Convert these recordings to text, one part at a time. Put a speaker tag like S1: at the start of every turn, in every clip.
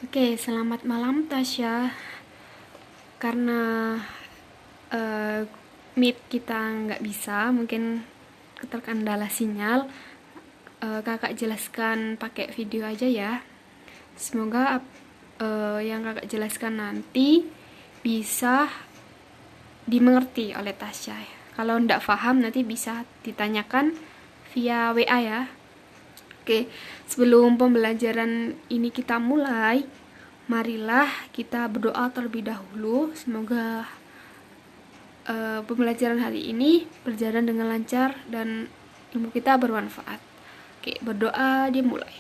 S1: Oke, selamat malam Tasya. Karena eh, meet kita nggak bisa, mungkin terkendala sinyal. Kakak jelaskan pakai video aja ya. Semoga yang kakak jelaskan nanti bisa dimengerti oleh Tasya. Kalau nggak paham nanti bisa ditanyakan via WA ya. Oke, sebelum pembelajaran ini kita mulai, marilah kita berdoa terlebih dahulu. Semoga pembelajaran hari ini berjalan dengan lancar dan ilmu kita bermanfaat. Oke, berdoa dimulai.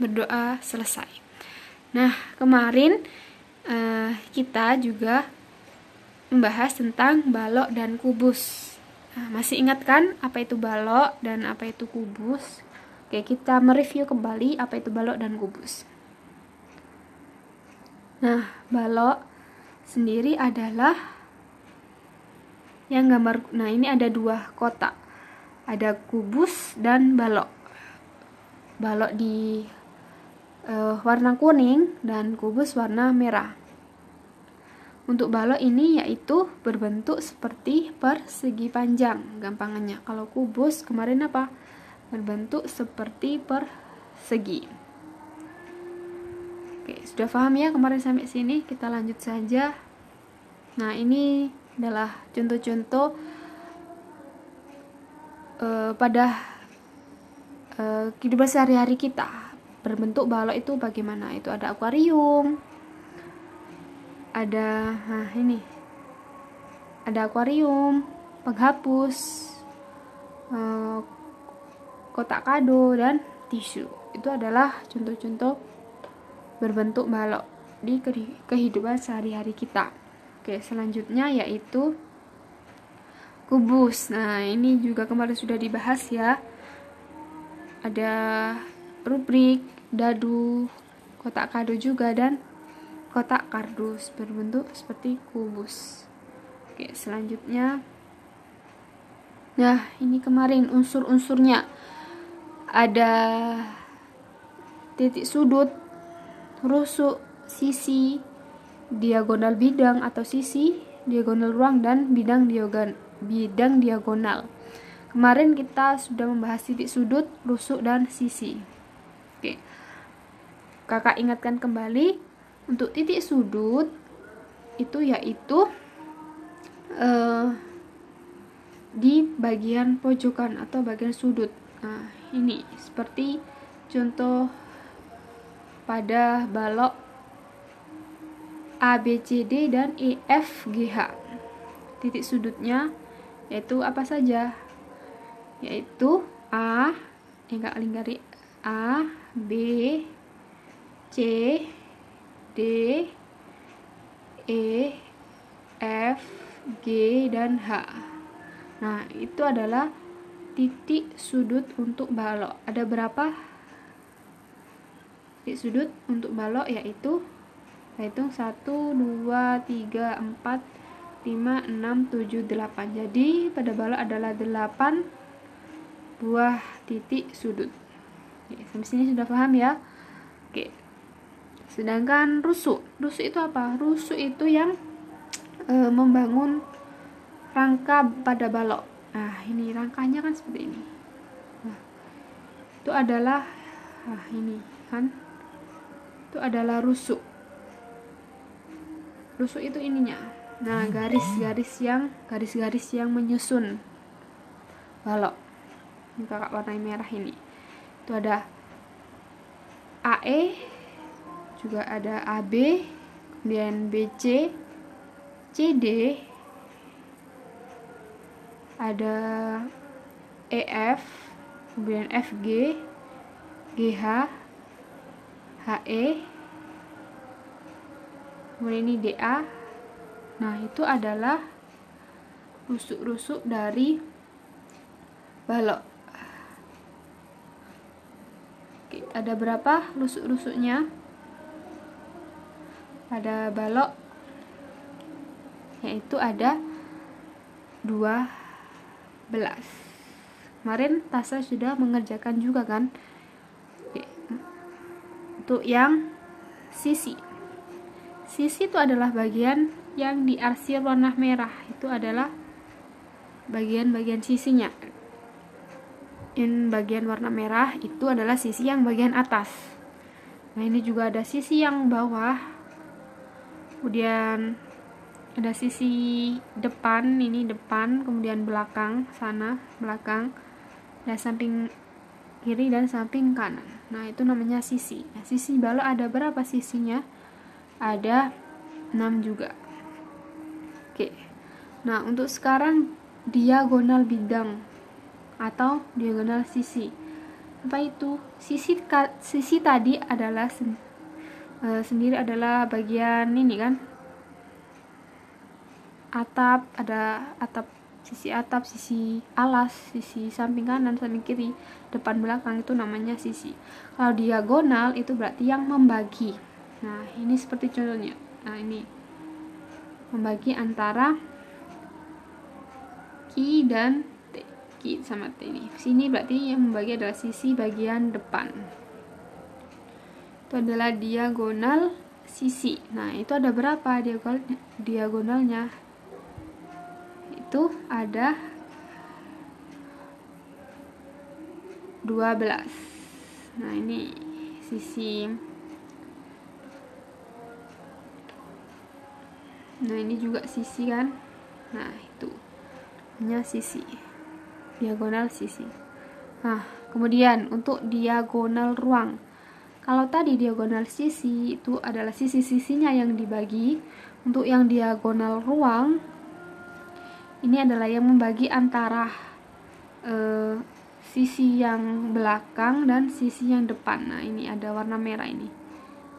S1: Berdoa selesai. Nah, kemarin kita juga membahas tentang balok dan kubus. Nah, masih ingat kan apa itu balok dan apa itu kubus? Oke, kita mereview kembali apa itu balok dan kubus. Nah, balok sendiri adalah yang gambar. Nah, ini ada dua kotak. Ada kubus dan balok. Balok di warna kuning dan kubus warna merah. Untuk balok ini yaitu berbentuk seperti persegi panjang, gampangannya. Kalau kubus kemarin apa? Berbentuk seperti persegi. Oke, sudah paham ya kemarin sampai sini? Kita lanjut saja. Nah, ini adalah contoh-contoh pada kehidupan sehari-hari kita. Berbentuk balok itu bagaimana? Itu ada akuarium, ada akuarium, penghapus, kotak kado, dan tisu. Itu adalah contoh-contoh berbentuk balok di kehidupan sehari-hari kita. Oke, selanjutnya yaitu kubus. Nah, ini juga kemarin sudah dibahas ya. Ada rubrik, dadu, kotak kado juga, dan kotak kardus berbentuk seperti kubus. Oke, selanjutnya. Nah, ini kemarin unsur-unsurnya. Ada titik sudut, rusuk, sisi, diagonal bidang atau sisi, diagonal ruang, dan bidang diagonal. Kemarin kita sudah membahas titik sudut, rusuk, dan sisi. Oke. Kakak ingatkan kembali, untuk titik sudut itu yaitu di bagian pojokan atau bagian sudut. Nah, ini seperti contoh pada balok ABCD dan EFGH. Titik sudutnya yaitu apa saja? Yaitu A, enggak lingkari, A, B, C, D, E, F, G, dan H. Nah, itu adalah titik sudut untuk balok. Ada berapa titik sudut untuk balok? Yaitu hitung 1, 2, 3, 4, 5, 6, 7, 8. Jadi pada balok adalah 8 buah titik sudut. Oke, sampai sini sudah paham ya? Oke. Sedangkan rusuk itu apa? Rusuk itu yang membangun rangka pada balok. Nah, ini rangkanya kan seperti ini. Nah, itu adalah ini kan. Itu adalah rusuk. Rusuk itu ininya. Nah, garis-garis yang menyusun balok. Ini kakak warna merah ini. Itu ada AE, juga ada AB, kemudian BC, CD, ada EF, kemudian FG, GH, HE, kemudian ini DA. Nah, itu adalah rusuk-rusuk dari balok. Oke, ada berapa rusuk-rusuknya pada balok? Yaitu ada 12. Kemarin Tasya sudah mengerjakan juga kan. Oke. Untuk yang sisi. Sisi itu adalah bagian yang diarsir warna merah. Itu adalah bagian-bagian sisinya. Yang bagian warna merah itu adalah sisi yang bagian atas. Nah, ini juga ada sisi yang bawah. Kemudian ada sisi depan, ini depan, kemudian belakang, sana, belakang. Dan samping kiri dan samping kanan. Nah, itu namanya sisi. Nah, sisi balok ada berapa sisinya? Ada 6 juga. Oke. Nah, untuk sekarang diagonal bidang atau diagonal sisi. Apa itu? Sisi tadi adalah sendiri adalah bagian ini kan? Atap, ada atap, sisi atap, sisi alas, sisi samping kanan, samping kiri, depan belakang, itu namanya sisi. Kalau diagonal itu berarti yang membagi. Nah, ini seperti contohnya. Nah, ini membagi antara Q dan T. Q sama T ini. Sini berarti yang membagi adalah sisi bagian depan. Itu adalah diagonal sisi. Nah, itu ada berapa diagonalnya? Itu ada 12. Nah, ini sisi. Nah, ini juga sisi kan. Nah, itu hanya sisi, diagonal sisi. Nah, kemudian untuk diagonal ruang. Kalau tadi diagonal sisi itu adalah sisi-sisinya yang dibagi. Untuk yang diagonal ruang ini adalah yang membagi antara sisi yang belakang dan sisi yang depan. Nah, ini ada warna merah ini.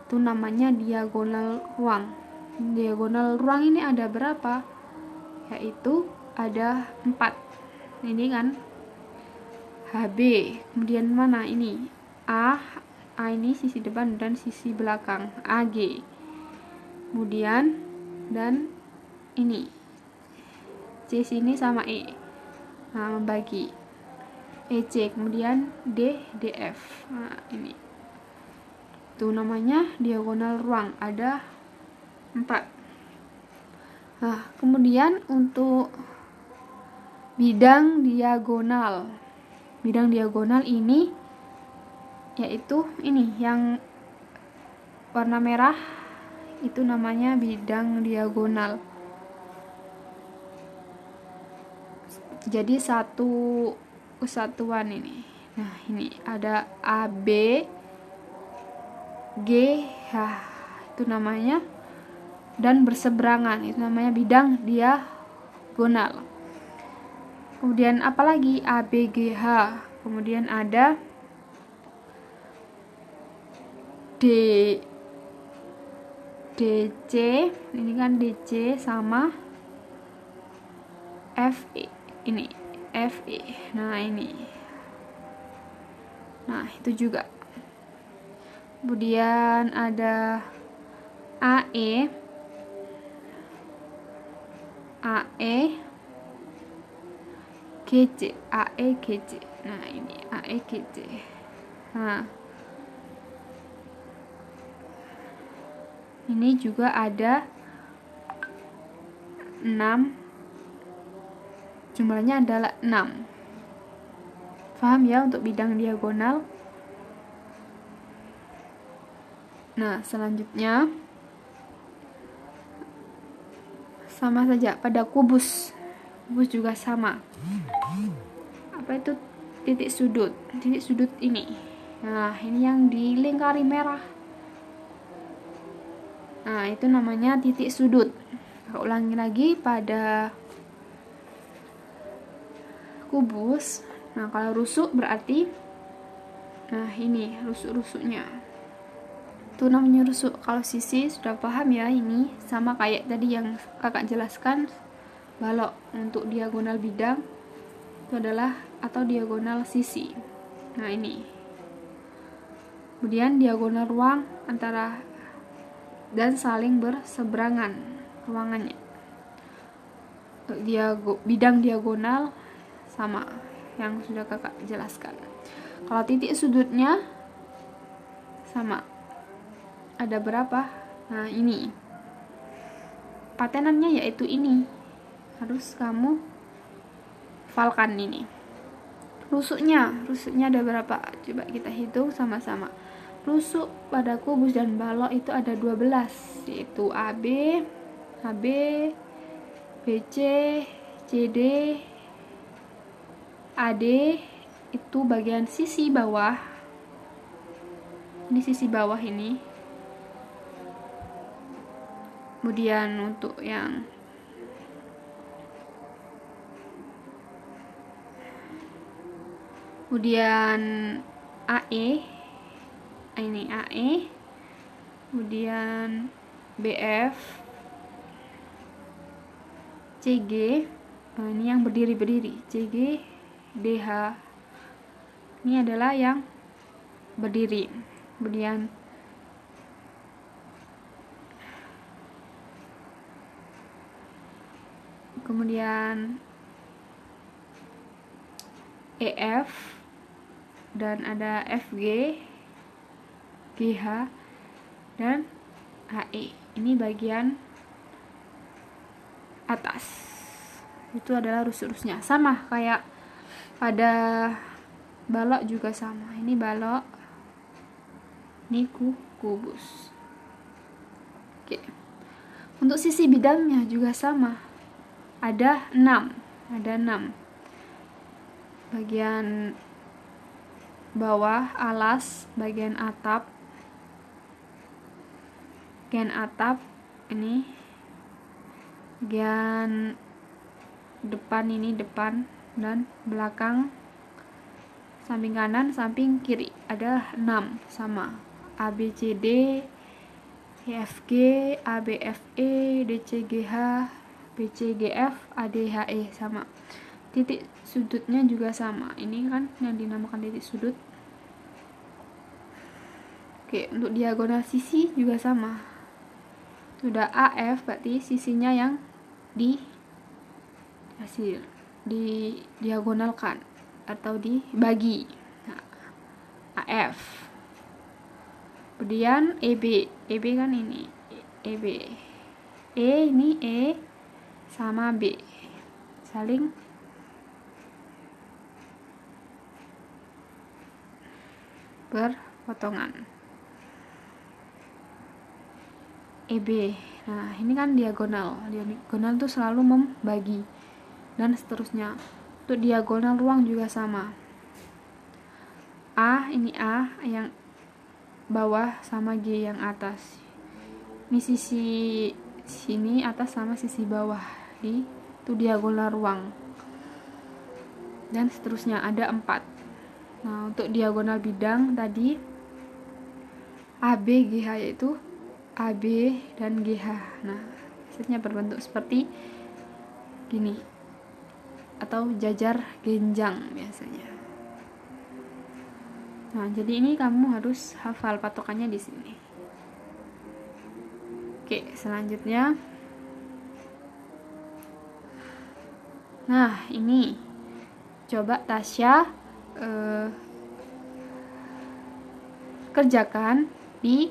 S1: Itu namanya diagonal ruang. Diagonal ruang ini ada berapa? Yaitu ada 4. Ini kan HB. Kemudian mana ini? A ini sisi depan dan sisi belakang. AG. Kemudian dan ini C sini sama E. Nah, membagi EC, kemudian D, DF. Nah, ini itu namanya diagonal ruang, ada 4. Nah, kemudian untuk bidang diagonal. Bidang diagonal ini yaitu ini yang warna merah, itu namanya bidang diagonal. Jadi satu kesatuan ini. Nah, ini ada AB, G, H, itu namanya, dan berseberangan, itu namanya bidang diagonal. Kemudian apalagi ABGH. Kemudian ada DC, ini kan DC sama FE, ini FE. Nah, ini. Nah, itu juga. Kemudian ada AE, GC, AE, GC. Nah, ini AE, GC. Nah, ini juga ada 6. Jumlahnya adalah 6. Paham ya untuk bidang diagonal? Nah, selanjutnya sama saja pada kubus. Kubus juga sama. Apa itu titik sudut? Titik sudut ini. Nah, ini yang dilingkari merah. Nah, itu namanya titik sudut. Aku ulangi lagi pada kubus. Nah, kalau rusuk berarti, nah ini rusuk-rusuknya. Itu namanya rusuk. Kalau sisi sudah paham ya, ini sama kayak tadi yang kakak jelaskan. Balok untuk diagonal bidang itu adalah atau diagonal sisi. Nah, ini. Kemudian diagonal ruang antara dan saling berseberangan ruangannya. Bidang diagonal sama yang sudah kakak jelaskan. Kalau titik sudutnya sama, ada berapa? Nah ini patenannya yaitu ini, harus kamu hafalkan ini. Rusuknya ada berapa? Coba kita hitung sama-sama. Rusuk pada kubus dan balok itu ada 12, yaitu AB, HB, BC, CD, AD itu bagian sisi bawah. Ini sisi bawah ini. Kemudian untuk yang AE, ini AE, kemudian BF, CG, nah ini yang berdiri, CG, DH, ini adalah yang berdiri. Kemudian EF, dan ada FG, GH, dan HE. Ini bagian atas. Itu adalah rusuk-rusuknya. Sama kayak pada balok juga sama. Ini balok, ini kubus. Oke. Untuk sisi bidangnya juga sama. Ada 6. Bagian bawah alas, bagian atap ini, bagian depan ini depan, dan belakang, samping kanan, samping kiri ada 6 sama. ABCD, EFG, ABFE, DCGH, BCGF, ADHE sama. Titik sudutnya juga sama. Ini kan yang dinamakan titik sudut. Oke, untuk diagonal sisi juga sama. Sudah AF berarti sisinya yang diagonalkan atau dibagi. Nah, AF. Kemudian EB kan ini EB. Ini E sama B saling berpotongan. EB. Nah, ini kan diagonal. Diagonal itu selalu membagi dan seterusnya. Untuk diagonal ruang juga sama. A, ini A yang bawah sama G yang atas. Ini sisi sini atas sama sisi bawah. Itu diagonal ruang. Dan seterusnya ada 4. Nah, untuk diagonal bidang tadi AB, GH yaitu AB dan GH. Nah, biasanya berbentuk seperti gini atau jajar genjang biasanya. Nah, jadi ini kamu harus hafal patokannya di sini. Oke, selanjutnya. Nah, ini coba Tasya kerjakan di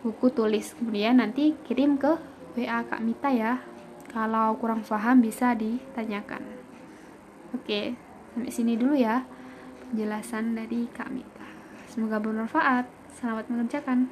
S1: buku tulis, kemudian nanti kirim ke WA Kak Mita ya. Kalau kurang paham bisa ditanyakan. Oke, sampai sini dulu ya penjelasan dari Kak Mita. Semoga bermanfaat. Selamat mengerjakan.